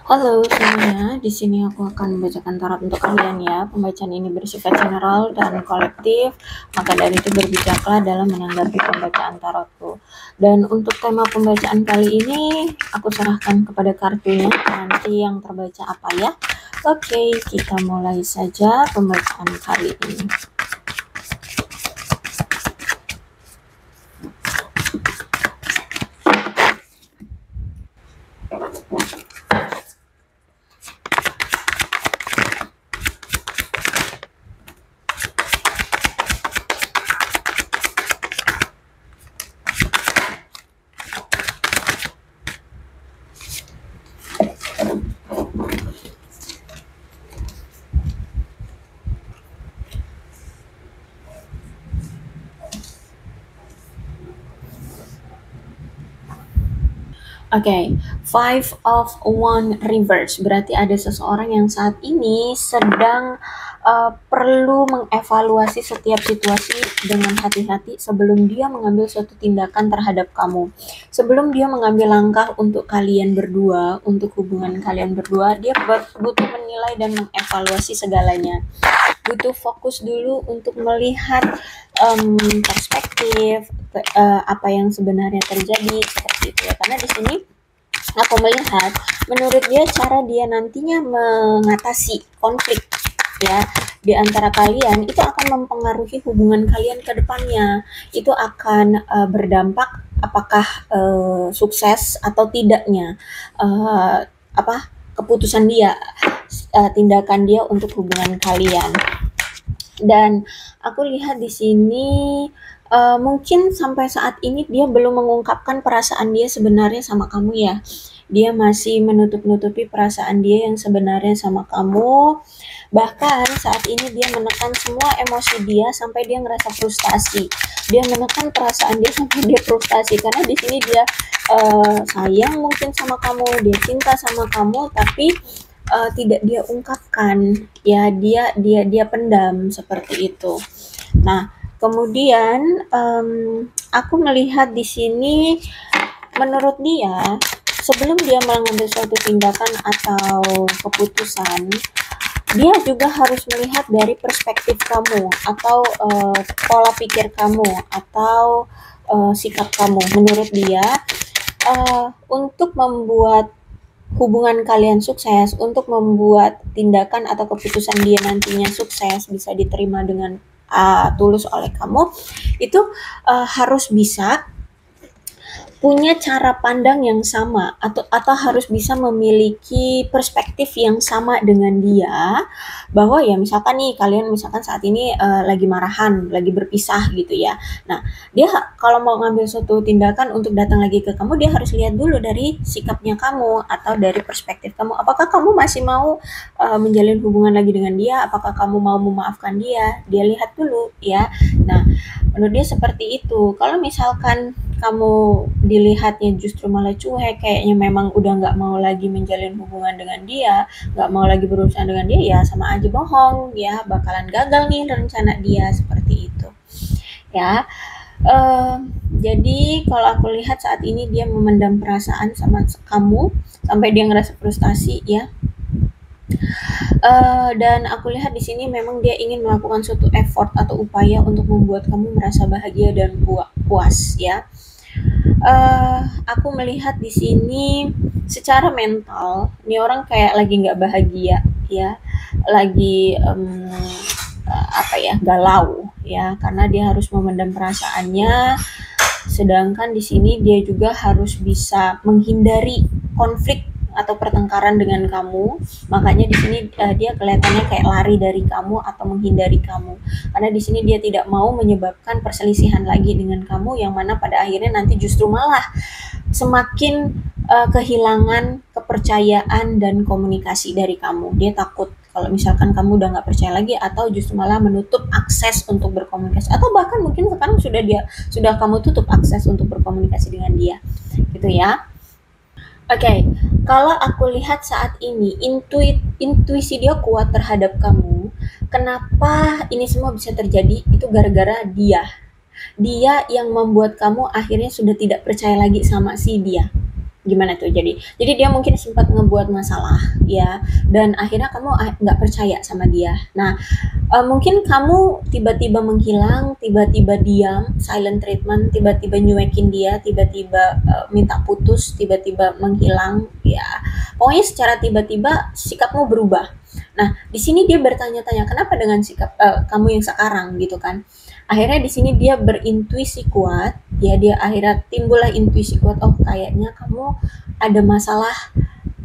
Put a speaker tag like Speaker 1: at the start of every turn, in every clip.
Speaker 1: Halo semuanya, di sini aku akan membacakan tarot untuk kalian ya. Pembacaan ini bersifat general dan kolektif, maka dari itu berbijaklah dalam menanggapi pembacaan tarotku. Dan untuk tema pembacaan kali ini, aku serahkan kepada kartunya, nanti yang terbaca apa ya. Oke, kita mulai saja pembacaan kali ini. Oke, Five of One reverse berarti ada seseorang yang saat ini sedang perlu mengevaluasi setiap situasi dengan hati-hati sebelum dia mengambil suatu tindakan terhadap kamu. Sebelum dia mengambil langkah untuk kalian berdua, untuk hubungan kalian berdua, dia butuh menilai dan mengevaluasi segalanya. Butuh fokus dulu untuk melihat perspektif apa yang sebenarnya terjadi seperti itu ya. Karena di sini aku melihat menurut dia cara dia nantinya mengatasi konflik ya di antara kalian itu akan mempengaruhi hubungan kalian ke depannya. Itu akan berdampak apakah sukses atau tidaknya keputusan dia, tindakan dia untuk hubungan kalian. Dan aku lihat di sini mungkin sampai saat ini dia belum mengungkapkan perasaan dia sebenarnya sama kamu ya. Dia masih menutup-nutupi perasaan dia yang sebenarnya sama kamu. Bahkan saat ini dia menekan semua emosi dia sampai dia ngerasa frustasi. Dia menekan perasaan dia sampai dia frustasi karena di sini dia sayang mungkin sama kamu, dia cinta sama kamu, tapi tidak dia ungkapkan ya, dia pendam seperti itu. Nah, kemudian aku melihat di sini menurut dia sebelum dia mengambil suatu tindakan atau keputusan, dia juga harus melihat dari perspektif kamu atau pola pikir kamu atau sikap kamu. Menurut dia untuk membuat hubungan kalian sukses, untuk membuat tindakan atau keputusan dia nantinya sukses, bisa diterima dengan tulus oleh kamu, itu harus bisa punya cara pandang yang sama atau harus bisa memiliki perspektif yang sama dengan dia, bahwa ya misalkan nih kalian misalkan saat ini lagi marahan, lagi berpisah gitu ya. Nah, dia kalau mau ngambil suatu tindakan untuk datang lagi ke kamu, dia harus lihat dulu dari sikapnya kamu atau dari perspektif kamu. Apakah kamu masih mau menjalin hubungan lagi dengan dia? Apakah kamu mau memaafkan dia? Dia lihat dulu ya. Nah, menurut dia seperti itu. Kalau misalkan kamu dilihatnya justru malah cuek, kayaknya memang udah nggak mau lagi menjalin hubungan dengan dia, nggak mau lagi berurusan dengan dia, ya sama aja bohong ya, bakalan gagal nih rencana dia seperti itu ya. Jadi kalau aku lihat saat ini dia memendam perasaan sama kamu sampai dia ngerasa frustasi ya. Dan aku lihat di sini memang dia ingin melakukan suatu effort atau upaya untuk membuat kamu merasa bahagia dan puas ya. Aku melihat di sini secara mental, ini orang kayak lagi nggak bahagia ya, lagi galau ya, karena dia harus memendam perasaannya. Sedangkan di sini dia juga harus bisa menghindari konflik atau pertengkaran dengan kamu, makanya di sini dia kelihatannya kayak lari dari kamu atau menghindari kamu, karena di sini dia tidak mau menyebabkan perselisihan lagi dengan kamu, yang mana pada akhirnya nanti justru malah semakin kehilangan kepercayaan dan komunikasi dari kamu. Dia takut kalau misalkan kamu udah nggak percaya lagi atau justru malah menutup akses untuk berkomunikasi, atau bahkan mungkin sekarang sudah kamu tutup akses untuk berkomunikasi dengan dia gitu ya. Oke, kalau aku lihat saat ini intuisi dia kuat terhadap kamu. Kenapa ini semua bisa terjadi? Itu gara-gara dia. Dia yang membuat kamu akhirnya sudah tidak percaya lagi sama si dia. Gimana tuh jadi dia mungkin sempat ngebuat masalah ya, dan akhirnya kamu nggak percaya sama dia. Nah, mungkin kamu tiba-tiba menghilang, tiba-tiba diam, silent treatment, tiba-tiba nyuekin dia, tiba-tiba minta putus, tiba-tiba menghilang, ya pokoknya secara tiba-tiba sikapmu berubah. Nah, di sini dia bertanya-tanya kenapa dengan sikap kamu yang sekarang gitu kan. Akhirnya di sini dia berintuisi kuat, ya dia akhirnya timbullah intuisi kuat, oh kayaknya kamu ada masalah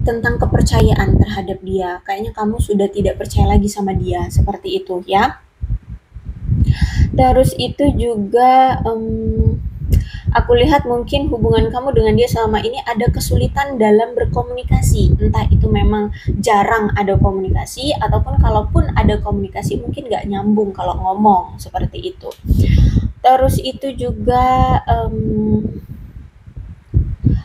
Speaker 1: tentang kepercayaan terhadap dia. Kayaknya kamu sudah tidak percaya lagi sama dia, seperti itu ya. Terus itu juga aku lihat mungkin hubungan kamu dengan dia selama ini ada kesulitan dalam berkomunikasi. Entah itu memang jarang ada komunikasi, ataupun kalaupun ada komunikasi mungkin nggak nyambung kalau ngomong, seperti itu. Terus itu juga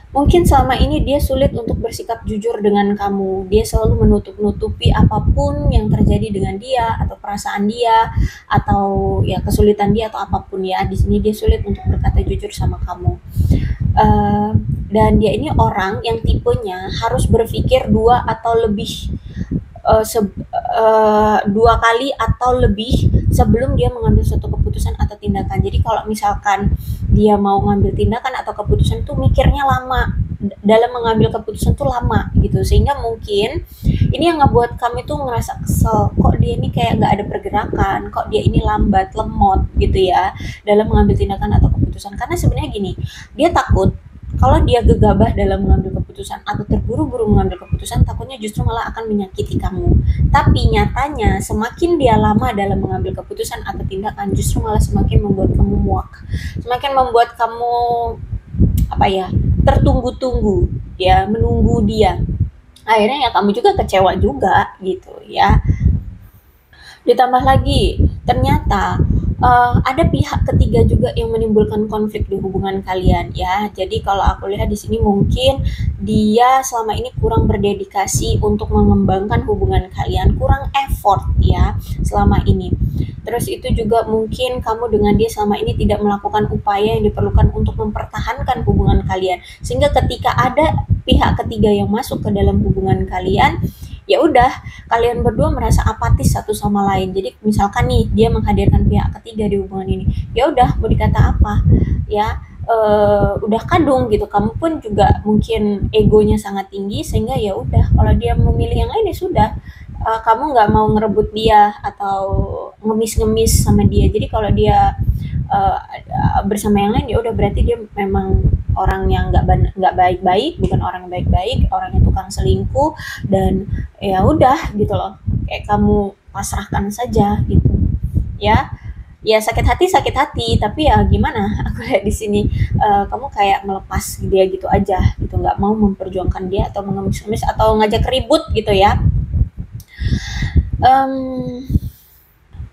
Speaker 1: mungkin selama ini dia sulit untuk bersikap jujur dengan kamu. Dia selalu menutup-nutupi apapun yang terjadi dengan dia, atau perasaan dia, atau ya kesulitan dia, atau apapun ya. Di sini dia sulit untuk berkata jujur sama kamu. Dan dia ini orang yang tipenya harus berpikir dua atau lebih, dua kali atau lebih sebelum dia mengambil suatu keputusan atau tindakan. Jadi kalau misalkan dia mau ngambil tindakan atau keputusan tuh mikirnya lama, dalam mengambil keputusan tuh lama gitu, sehingga mungkin ini yang ngebuat kami tuh ngerasa kesel, kok dia ini kayak nggak ada pergerakan, kok dia ini lambat, lemot gitu ya dalam mengambil tindakan atau keputusan. Karena sebenarnya gini, dia takut kalau dia gegabah dalam mengambil keputusan atau terburu-buru mengambil keputusan, takutnya justru malah akan menyakiti kamu. Tapi nyatanya semakin dia lama dalam mengambil keputusan atau tindakan, justru malah semakin membuat kamu muak, semakin membuat kamu tertunggu-tunggu ya, menunggu dia. Akhirnya ya kamu juga kecewa juga gitu ya. Ditambah lagi, ternyata ada pihak ketiga juga yang menimbulkan konflik di hubungan kalian ya. Jadi kalau aku lihat di sini mungkin dia selama ini kurang berdedikasi untuk mengembangkan hubungan kalian, kurang effort ya selama ini. Terus itu juga mungkin kamu dengan dia selama ini tidak melakukan upaya yang diperlukan untuk mempertahankan hubungan kalian. Sehingga ketika ada pihak ketiga yang masuk ke dalam hubungan kalian, ya udah kalian berdua merasa apatis satu sama lain. Jadi misalkan nih dia menghadirkan pihak ketiga di hubungan ini, ya udah mau dikata apa ya, udah kadung gitu. Kamu pun juga mungkin egonya sangat tinggi, sehingga ya udah kalau dia memilih yang lain ya sudah, kamu nggak mau ngerebut dia atau ngemis-ngemis sama dia. Jadi kalau dia bersama yang lain, ya udah berarti dia memang orang yang nggak baik-baik, bukan orang yang baik-baik, orang yang tukang selingkuh. Dan ya udah gitu loh, kayak kamu pasrahkan saja gitu ya. Ya sakit hati, tapi ya gimana, aku lihat di sini kamu kayak melepas dia gitu aja gitu, nggak mau memperjuangkan dia atau mengemis-ngemis atau ngajak ribut gitu ya.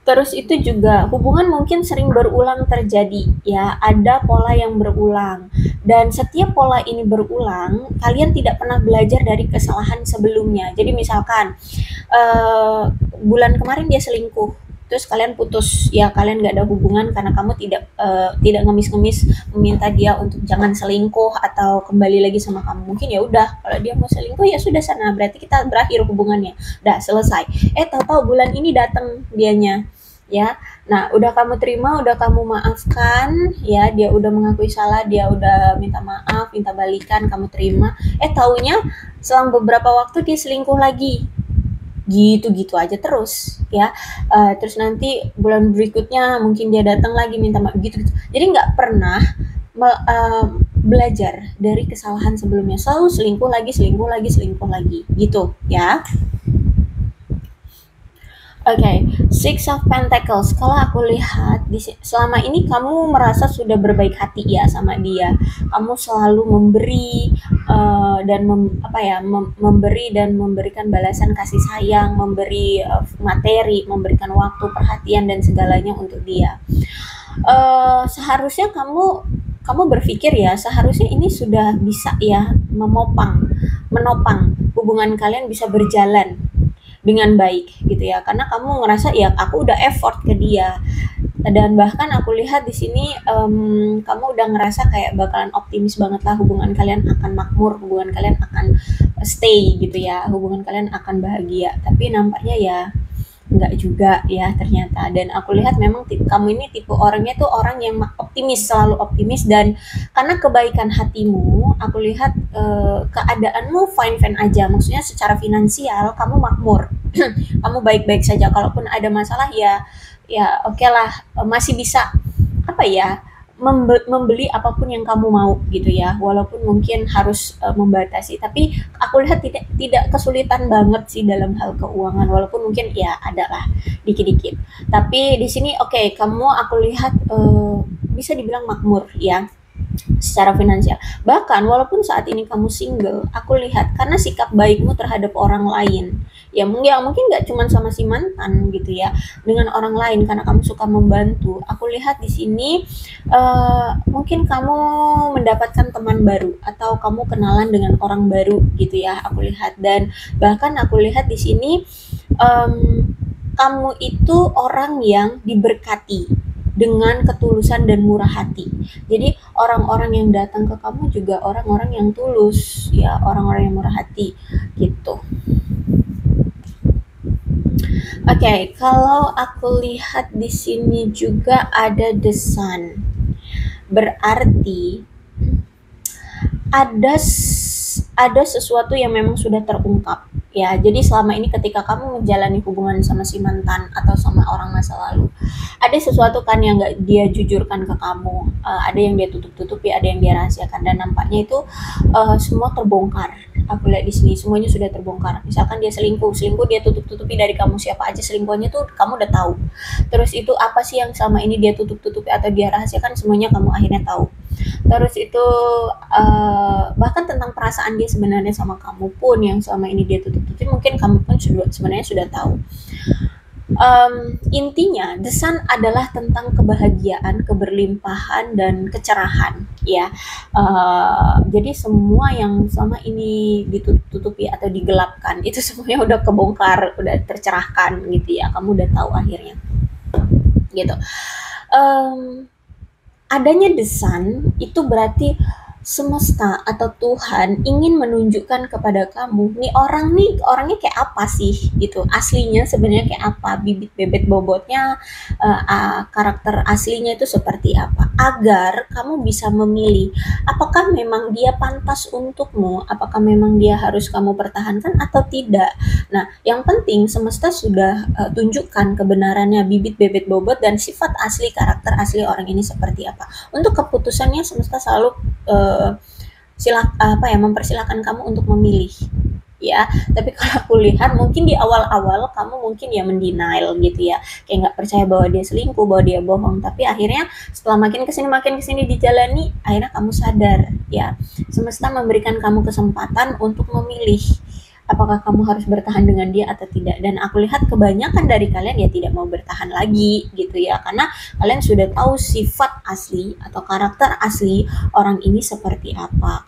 Speaker 1: Terus itu juga hubungan mungkin sering berulang terjadi ya, ada pola yang berulang, dan setiap pola ini berulang, kalian tidak pernah belajar dari kesalahan sebelumnya. Jadi misalkan bulan kemarin dia selingkuh, terus kalian putus, ya kalian nggak ada hubungan karena kamu tidak ngemis-ngemis meminta dia untuk jangan selingkuh atau kembali lagi sama kamu. Mungkin ya udah kalau dia mau selingkuh ya sudah sana, berarti kita berakhir hubungannya, udah selesai. Tahu-tahu bulan ini datang dianya ya. Nah, udah kamu terima, udah kamu maafkan ya, dia udah mengakui salah, dia udah minta maaf, minta balikan, kamu terima. Taunya selang beberapa waktu dia selingkuh lagi. Gitu-gitu aja terus ya. Terus nanti bulan berikutnya mungkin dia datang lagi minta maaf, gitu. Jadi nggak pernah belajar dari kesalahan sebelumnya, selalu selingkuh lagi gitu ya. Oke, Six of Pentacles. Kalau aku lihat selama ini kamu merasa sudah berbaik hati ya sama dia. Kamu selalu memberi dan memberi dan memberikan balasan kasih sayang, memberi materi, memberikan waktu, perhatian dan segalanya untuk dia. Seharusnya kamu berpikir ya, seharusnya ini sudah bisa ya menopang hubungan kalian bisa berjalan dengan baik gitu ya, karena kamu ngerasa ya aku udah effort ke dia, Dan bahkan aku lihat di sini kamu udah ngerasa kayak bakalan optimis banget lah, hubungan kalian akan makmur, hubungan kalian akan stay gitu ya, hubungan kalian akan bahagia. Tapi nampaknya ya enggak juga ya ternyata. Dan aku lihat memang kamu ini tipe orangnya tuh orang yang optimis, selalu optimis, dan karena kebaikan hatimu, aku lihat keadaanmu fine-fine aja. Maksudnya secara finansial kamu makmur. Kamu baik-baik saja. Kalaupun ada masalah ya oke lah, masih bisa apa ya, membeli apapun yang kamu mau gitu ya, walaupun mungkin harus membatasi, tapi aku lihat tidak kesulitan banget sih dalam hal keuangan, walaupun mungkin ya ada lah dikit-dikit, tapi di sini oke, kamu aku lihat bisa dibilang makmur ya secara finansial. Bahkan walaupun saat ini kamu single, aku lihat karena sikap baikmu terhadap orang lain, ya mungkin nggak cuma sama si mantan gitu ya, dengan orang lain karena kamu suka membantu. Aku lihat di sini mungkin kamu mendapatkan teman baru atau kamu kenalan dengan orang baru gitu ya. Aku lihat, dan bahkan aku lihat di sini kamu itu orang yang diberkati dengan ketulusan dan murah hati. Jadi orang-orang yang datang ke kamu juga orang-orang yang tulus ya, orang-orang yang murah hati gitu. Oke, kalau aku lihat di sini juga ada the sun. Berarti ada sesuatu yang memang sudah terungkap ya. Jadi selama ini ketika kamu menjalani hubungan sama si mantan atau sama orang masa lalu, ada sesuatu kan yang nggak dia jujurkan ke kamu, ada yang dia tutup-tutupi, ada yang dia rahasiakan, dan nampaknya itu semua terbongkar. Aku lihat di sini semuanya sudah terbongkar. Misalkan dia selingkuh dia tutup-tutupi dari kamu, siapa aja selingkuhannya tuh kamu udah tahu. Terus itu apa sih yang selama ini dia tutup-tutupi atau dia rahasiakan, semuanya kamu akhirnya tahu. Terus itu bahkan tentang perasaan dia sebenarnya sama kamu pun yang selama ini dia tutup-tutupi, mungkin kamu pun sebenarnya sudah tahu. Intinya the sun adalah tentang kebahagiaan, keberlimpahan, dan kecerahan ya. Jadi semua yang selama ini ditutupi atau digelapkan itu semuanya udah kebongkar, udah tercerahkan gitu ya, kamu udah tahu akhirnya gitu. Adanya the sun itu berarti semesta atau Tuhan ingin menunjukkan kepada kamu, nih orangnya kayak apa sih gitu, aslinya sebenarnya kayak apa, bibit bebet bobotnya, karakter aslinya itu seperti apa, agar kamu bisa memilih apakah memang dia pantas untukmu, apakah memang dia harus kamu pertahankan atau tidak. Nah, yang penting semesta sudah tunjukkan kebenarannya, bibit bebet bobot dan sifat asli, karakter asli orang ini seperti apa. Untuk keputusannya semesta selalu mempersilahkan kamu untuk memilih ya. Tapi kalau aku lihat mungkin di awal-awal kamu mungkin ya mendenial gitu ya, kayak nggak percaya bahwa dia selingkuh, bahwa dia bohong, tapi akhirnya setelah makin kesini dijalani, akhirnya kamu sadar ya, semesta memberikan kamu kesempatan untuk memilih apakah kamu harus bertahan dengan dia atau tidak. Dan aku lihat kebanyakan dari kalian ya tidak mau bertahan lagi gitu ya, karena kalian sudah tahu sifat asli atau karakter asli orang ini seperti apa.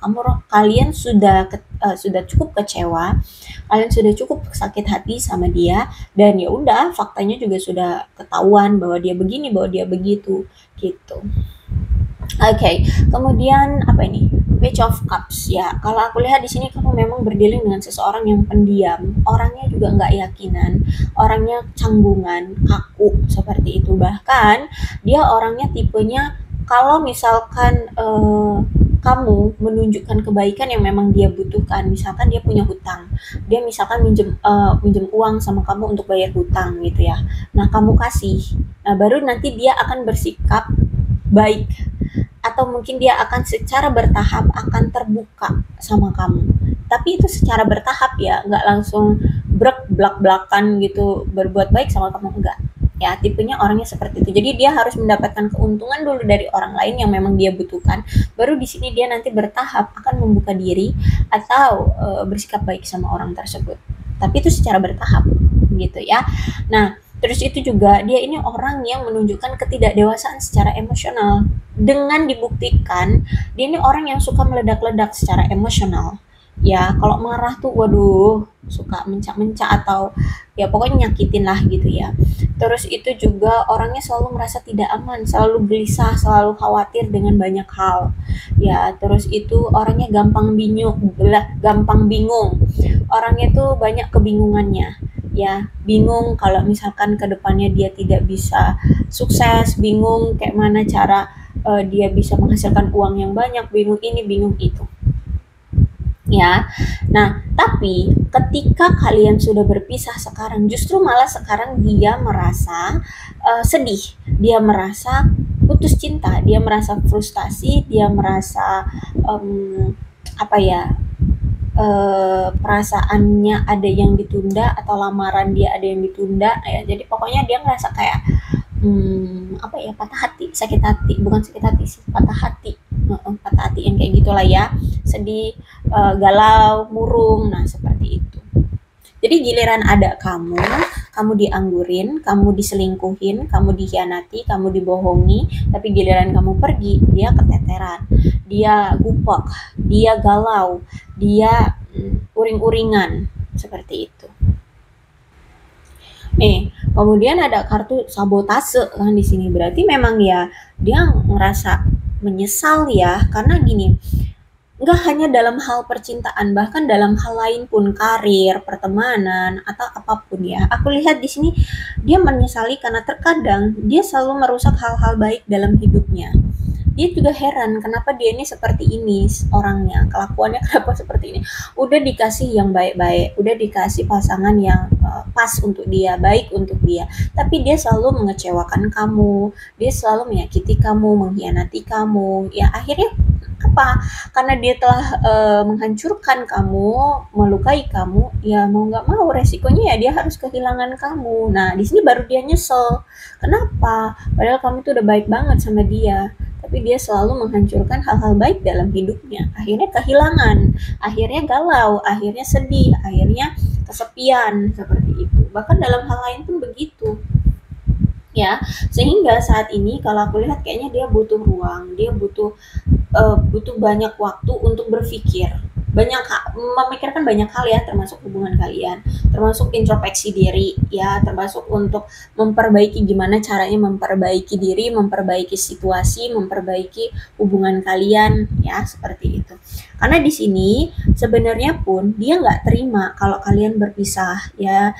Speaker 1: Kalian sudah cukup kecewa, kalian sudah cukup sakit hati sama dia, dan ya udah, faktanya juga sudah ketahuan bahwa dia begini, bahwa dia begitu gitu. Oke, kemudian apa ini? Page of Cups ya. Kalau aku lihat di sini kamu memang berdealing dengan seseorang yang pendiam, orangnya juga nggak yakinan, orangnya canggungan, kaku seperti itu. Bahkan dia orangnya tipenya kalau misalkan kamu menunjukkan kebaikan yang memang dia butuhkan, misalkan dia punya hutang, dia misalkan minjem uang sama kamu untuk bayar hutang gitu ya. Nah, kamu kasih, nah baru nanti dia akan bersikap baik, atau mungkin dia akan secara bertahap akan terbuka sama kamu. Tapi itu secara bertahap ya, nggak langsung belak-belakan gitu berbuat baik sama kamu, enggak. Ya, tipenya orangnya seperti itu. Jadi dia harus mendapatkan keuntungan dulu dari orang lain yang memang dia butuhkan. Baru di sini dia nanti bertahap akan membuka diri atau bersikap baik sama orang tersebut. Tapi itu secara bertahap gitu ya. Nah, terus itu juga dia ini orang yang menunjukkan ketidakdewasaan secara emosional, dengan dibuktikan dia ini orang yang suka meledak-ledak secara emosional Ya kalau marah tuh waduh suka mencak-mencak atau ya pokoknya nyakitin lah gitu ya. Terus itu juga orangnya selalu merasa tidak aman, selalu gelisah, selalu khawatir dengan banyak hal. Ya, terus itu orangnya gampang bingung. Orangnya tuh banyak kebingungannya. Ya, bingung kalau misalkan ke depannya dia tidak bisa sukses, bingung kayak mana cara dia bisa menghasilkan uang yang banyak, bingung ini, bingung itu. Ya. Nah, tapi ketika kalian sudah berpisah sekarang, justru malah sekarang dia merasa sedih, dia merasa putus cinta, dia merasa frustasi, dia merasa apa ya? Perasaannya ada yang ditunda atau lamaran dia ada yang ditunda ya. Jadi pokoknya dia ngerasa kayak apa ya, patah hati, sakit hati, bukan sakit hati sih, patah hati. Patah hati yang kayak gitulah ya, sedih, galau, murung, nah seperti itu. Jadi giliran ada kamu dianggurin, kamu diselingkuhin, kamu dikhianati, kamu dibohongi, tapi giliran kamu pergi, dia keteteran, dia gupek, dia galau, dia uring-uringan, seperti itu. Kemudian ada kartu sabotase kan di sini. Berarti memang ya dia ngerasa menyesal ya, karena gini, nggak hanya dalam hal percintaan, bahkan dalam hal lain pun, karir, pertemanan, atau apapun ya. Aku lihat di sini dia menyesali karena terkadang dia selalu merusak hal-hal baik dalam hidupnya. Dia juga heran kenapa dia ini seperti ini orangnya, kelakuannya kenapa seperti ini. Udah dikasih yang baik-baik, udah dikasih pasangan yang pas untuk dia, baik untuk dia, tapi dia selalu mengecewakan kamu, dia selalu menyakiti kamu, mengkhianati kamu. Ya akhirnya apa? Karena dia telah menghancurkan kamu, melukai kamu, ya mau nggak mau resikonya ya dia harus kehilangan kamu. Nah di sini baru dia nyesel. Kenapa? Padahal kamu tuh udah baik banget sama dia, tapi dia selalu menghancurkan hal-hal baik dalam hidupnya. Akhirnya kehilangan, akhirnya galau, akhirnya sedih, akhirnya kesepian, seperti itu. Bahkan dalam hal lain pun begitu. Ya, sehingga saat ini kalau aku lihat kayaknya dia butuh ruang, dia butuh banyak waktu untuk berpikir, memikirkan banyak hal ya, termasuk hubungan kalian, termasuk introspeksi diri ya, termasuk untuk memperbaiki gimana caranya memperbaiki diri, memperbaiki situasi, memperbaiki hubungan kalian ya, seperti itu. Karena di sini sebenarnya pun dia nggak terima kalau kalian berpisah ya.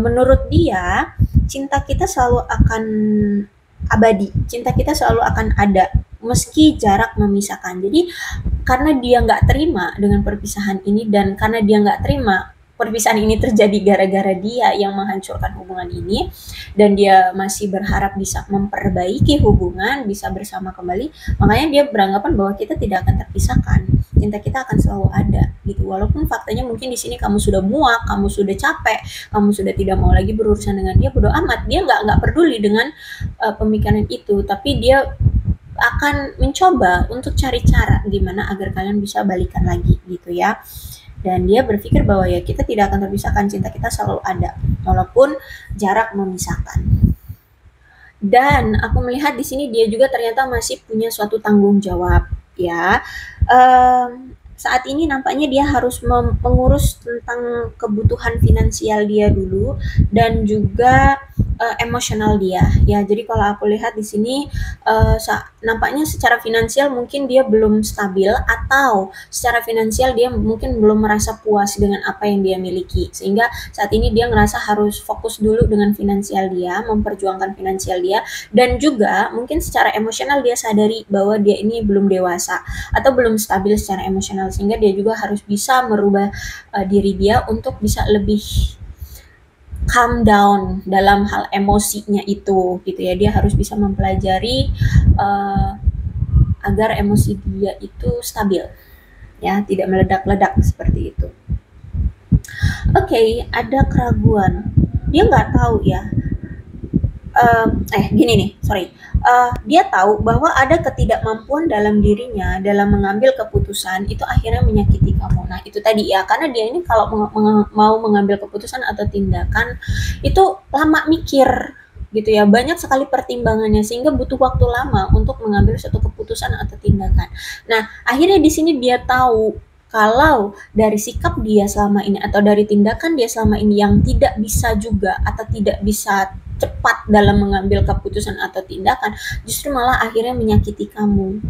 Speaker 1: Menurut dia cinta kita selalu akan abadi, cinta kita selalu akan ada meski jarak memisahkan. Jadi karena dia nggak terima dengan perpisahan ini, dan karena dia nggak terima perpisahan ini terjadi gara-gara dia yang menghancurkan hubungan ini, dan dia masih berharap bisa memperbaiki hubungan, bisa bersama kembali, makanya dia beranggapan bahwa kita tidak akan terpisahkan, cinta kita akan selalu ada gitu. Walaupun faktanya mungkin di sini kamu sudah muak, kamu sudah capek, kamu sudah tidak mau lagi berurusan dengan dia, bodo amat, dia nggak peduli dengan pemikiran itu, tapi dia akan mencoba untuk cari cara gimana agar kalian bisa balikan lagi gitu ya. Dan dia berpikir bahwa ya kita tidak akan terpisahkan, cinta kita selalu ada walaupun jarak memisahkan. Dan aku melihat di sini dia juga ternyata masih punya suatu tanggung jawab ya. Saat ini nampaknya dia harus mengurus tentang kebutuhan finansial dia dulu, dan juga emosional dia ya. Jadi kalau aku lihat di sini nampaknya secara finansial mungkin dia belum stabil, atau secara finansial dia mungkin belum merasa puas dengan apa yang dia miliki, sehingga saat ini dia ngerasa harus fokus dulu dengan finansial dia, memperjuangkan finansial dia, dan juga mungkin secara emosional dia sadari bahwa dia ini belum dewasa atau belum stabil secara emosional, sehingga dia juga harus bisa merubah diri dia untuk bisa lebih calm down dalam hal emosinya itu gitu ya. Dia harus bisa mempelajari agar emosi dia itu stabil ya, tidak meledak-ledak seperti itu. Oke, ada keraguan, dia nggak tahu ya. Gini nih, sorry. Dia tahu bahwa ada ketidakmampuan dalam dirinya dalam mengambil keputusan, itu akhirnya menyakiti kamu. Nah, itu tadi ya, karena dia ini kalau mau mengambil keputusan atau tindakan itu lama mikir gitu ya, banyak sekali pertimbangannya, sehingga butuh waktu lama untuk mengambil suatu keputusan atau tindakan. Nah, akhirnya di sini dia tahu Kalau dari sikap dia selama ini atau dari tindakan dia selama ini yang tidak bisa juga atau tidak bisa cepat dalam mengambil keputusan atau tindakan, justru malah akhirnya menyakiti kamu,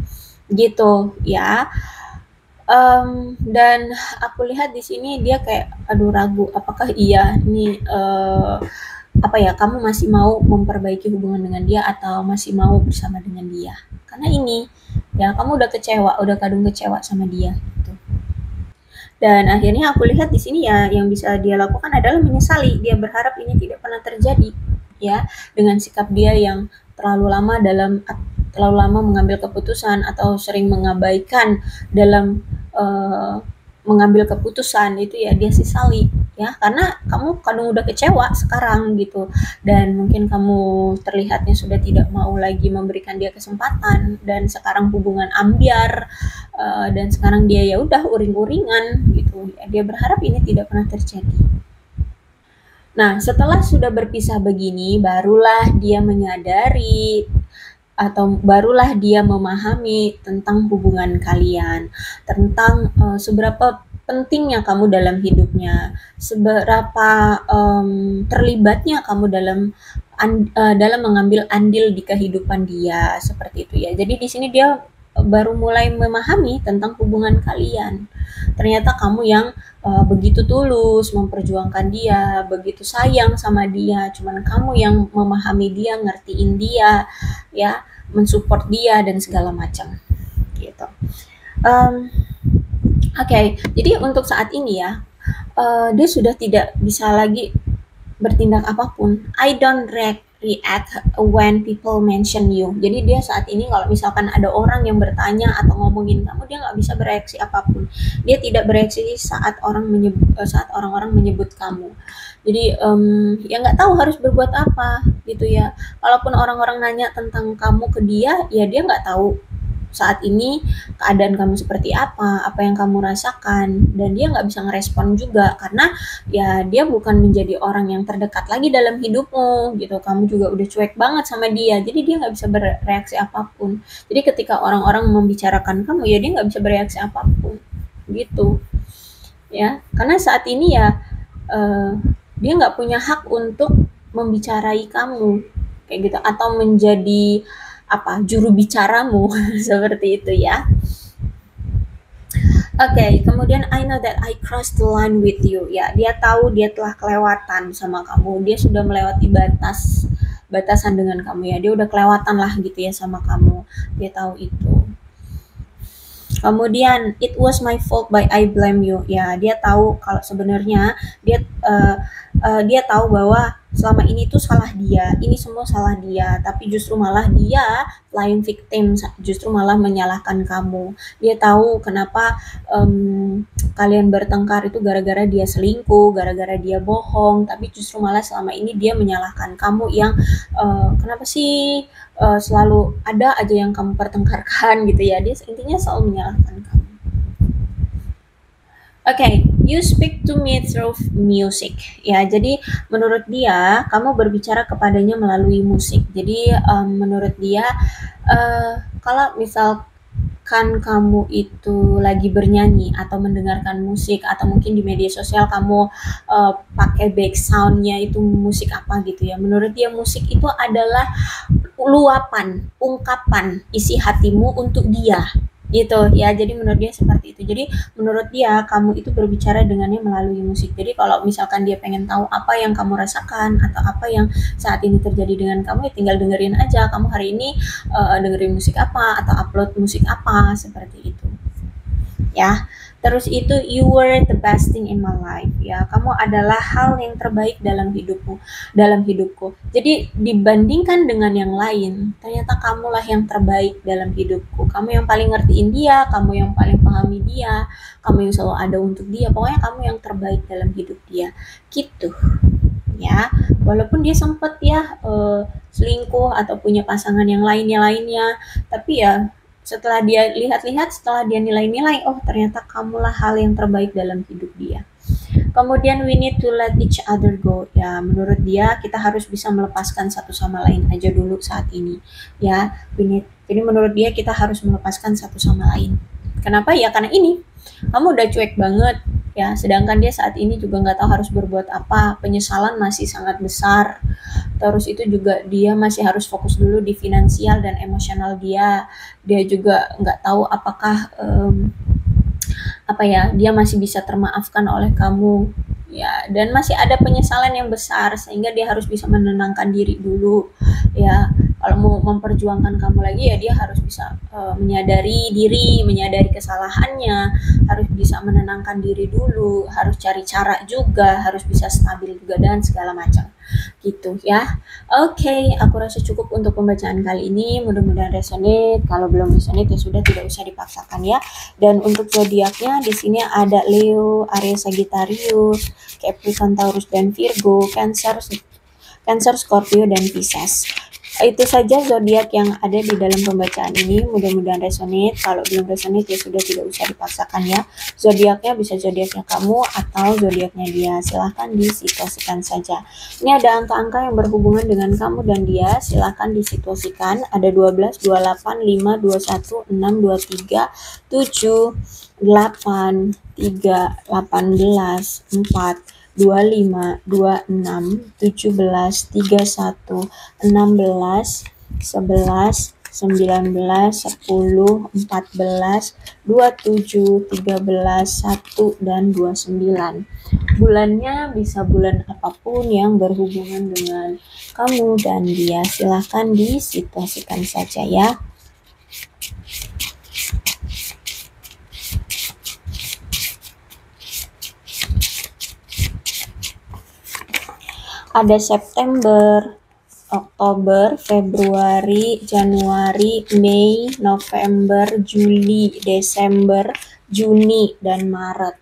Speaker 1: gitu ya. Dan aku lihat di sini dia kayak, aduh ragu, apakah iya ini apa ya, kamu masih mau memperbaiki hubungan dengan dia atau masih mau bersama dengan dia? Karena ini, ya kamu udah kecewa, udah kadung kecewa sama dia. Gitu. Dan akhirnya aku lihat di sini ya yang bisa dia lakukan adalah menyesali. Dia berharap ini tidak pernah terjadi, ya, dengan sikap dia yang terlalu lama mengambil keputusan atau sering mengabaikan dalam mengambil keputusan itu ya dia sesali ya karena kamu kadang udah kecewa sekarang gitu dan mungkin kamu terlihatnya sudah tidak mau lagi memberikan dia kesempatan dan sekarang hubungan ambyar dan sekarang dia ya udah uring-uringan gitu ya dia berharap ini tidak pernah terjadi. Nah, setelah sudah berpisah begini, barulah dia menyadari atau barulah dia memahami tentang hubungan kalian, tentang seberapa pentingnya kamu dalam hidupnya, seberapa terlibatnya kamu dalam mengambil andil di kehidupan dia seperti itu ya. Jadi di sini dia baru mulai memahami tentang hubungan kalian. Ternyata kamu yang begitu tulus memperjuangkan dia, begitu sayang sama dia, cuman kamu yang memahami dia, ngertiin dia, ya, mensupport dia dan segala macam, gitu. Oke, jadi untuk saat ini ya, dia sudah tidak bisa lagi bertindak apapun. I don't react when people mention you. Jadi dia saat ini kalau misalkan ada orang yang bertanya atau ngomongin kamu, dia nggak bisa bereaksi apapun. Dia tidak bereaksi saat orang-orang menyebut kamu. Jadi ya nggak tahu harus berbuat apa gitu ya. Kalaupun orang-orang nanya tentang kamu ke dia, ya dia nggak tahu saat ini keadaan kamu seperti apa yang kamu rasakan, dan dia nggak bisa ngerespon juga karena ya dia bukan menjadi orang yang terdekat lagi dalam hidupmu gitu, kamu juga udah cuek banget sama dia, jadi dia nggak bisa bereaksi apapun. Jadi ketika orang-orang membicarakan kamu ya dia nggak bisa bereaksi apapun gitu ya, karena saat ini ya dia nggak punya hak untuk membicarai kamu kayak gitu atau menjadi juru bicaramu seperti itu ya. Oke, kemudian I know that I crossed the line with you. Ya, dia tahu dia telah kelewatan sama kamu. Dia sudah melewati batasan dengan kamu ya. Dia udah kelewatan lah gitu ya sama kamu. Dia tahu itu. Kemudian it was my fault but I blame you. Ya, dia tahu kalau sebenarnya dia tahu bahwa selama ini tuh salah dia, ini semua salah dia, tapi justru malah dia playing victim, justru malah menyalahkan kamu. Dia tahu kenapa kalian bertengkar itu gara-gara dia selingkuh, gara-gara dia bohong, tapi justru malah selama ini dia menyalahkan kamu yang kenapa sih selalu ada aja yang kamu pertengkarkan gitu ya. Dia intinya selalu menyalahkan kamu. Okay, you speak to me through music. Ya, jadi menurut dia kamu berbicara kepadanya melalui musik. Jadi menurut dia kalau misalkan kamu itu lagi bernyanyi atau mendengarkan musik atau mungkin di media sosial kamu pakai back soundnya itu musik apa gitu ya. Menurut dia musik itu adalah luapan, ungkapan isi hatimu untuk dia. Gitu ya, jadi menurut dia seperti itu. Jadi menurut dia kamu itu berbicara dengannya melalui musik. Jadi kalau misalkan dia pengen tahu apa yang kamu rasakan atau apa yang saat ini terjadi dengan kamu, ya tinggal dengerin aja kamu hari ini dengerin musik apa atau upload musik apa seperti itu ya. Terus itu you were the best thing in my life ya, kamu adalah hal yang terbaik dalam hidupku. Jadi dibandingkan dengan yang lain, ternyata kamulah yang terbaik dalam hidupku. Kamu yang paling ngertiin dia, kamu yang paling pahami dia, kamu yang selalu ada untuk dia. Pokoknya kamu yang terbaik dalam hidup dia. Gitu. Ya, walaupun dia sempet ya selingkuh atau punya pasangan yang lainnya, tapi ya setelah dia lihat-lihat, setelah dia nilai-nilai, oh ternyata kamulah hal yang terbaik dalam hidup dia. Kemudian we need to let each other go. Ya, menurut dia kita harus bisa melepaskan satu sama lain aja dulu saat ini. Ya, jadi menurut dia kita harus melepaskan satu sama lain. Kenapa? Ya karena ini. Kamu udah cuek banget ya, sedangkan dia saat ini juga nggak tahu harus berbuat apa, penyesalan masih sangat besar. Terus itu juga dia masih harus fokus dulu di finansial dan emosional dia. Dia juga nggak tahu apakah apa ya, dia masih bisa termaafkan oleh kamu ya, dan masih ada penyesalan yang besar sehingga dia harus bisa menenangkan diri dulu ya. Kalau mau memperjuangkan kamu lagi ya dia harus bisa menyadari diri, menyadari kesalahannya, harus bisa menenangkan diri dulu, harus cari cara juga, harus bisa stabil juga dan segala macam gitu ya. Oke, aku rasa cukup untuk pembacaan kali ini. Mudah-mudahan resonate. Kalau belum resonate ya sudah, tidak usah dipaksakan ya. Dan untuk zodiaknya di sini ada Leo, Aries, Sagittarius, Capricorn, Taurus dan Virgo, Cancer, Scorpio dan Pisces. Itu saja zodiak yang ada di dalam pembacaan ini. Mudah-mudahan resonate. Kalau belum resonate ya sudah, tidak usah dipaksakan ya. Zodiaknya bisa zodiaknya kamu atau zodiaknya dia. Silahkan disituasikan saja. Ini ada angka-angka yang berhubungan dengan kamu dan dia. Silahkan disituasikan. Ada 12, 28, 5, 21, 6, 23, 7, 8, 3, 18, 4, 25, 26, 17, 31, 16, 11, 19, 10, 14, 27, 13, 1, dan 29. Bulannya bisa bulan apapun yang berhubungan dengan kamu dan dia. Silahkan disituasikan saja ya. Ada September, Oktober, Februari, Januari, Mei, November, Juli, Desember, Juni, dan Maret.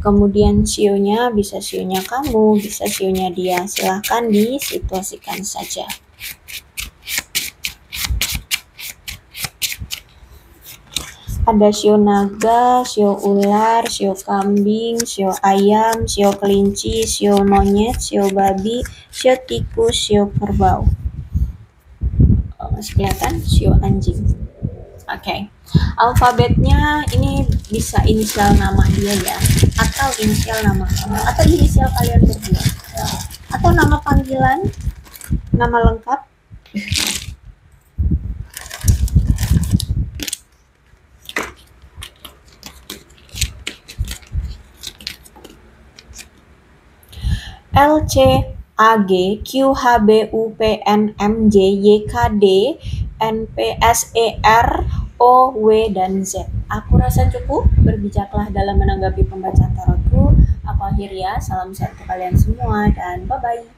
Speaker 1: Kemudian sionya bisa sionya kamu, bisa sionya dia. Silahkan disituasikan saja. Ada sio naga, sio ular, sio kambing, sio ayam, sio kelinci, sio monyet, sio babi, sio tikus, sio kerbau. Masih kelihatan? Sio anjing. Oke. Alfabetnya ini bisa inisial nama dia ya, atau inisial nama kamu, atau inisial kalian berdua, atau nama panggilan, nama lengkap. L, C, A, G, Q, H, B, U, P, N, M, J, Y, K, D, N, P, S, E, R, O, W, dan Z. Aku rasa cukup. Berbijaklah dalam menanggapi pembacaan tarotku. Aku akhiri ya. Salam sehat untuk kalian semua dan bye-bye.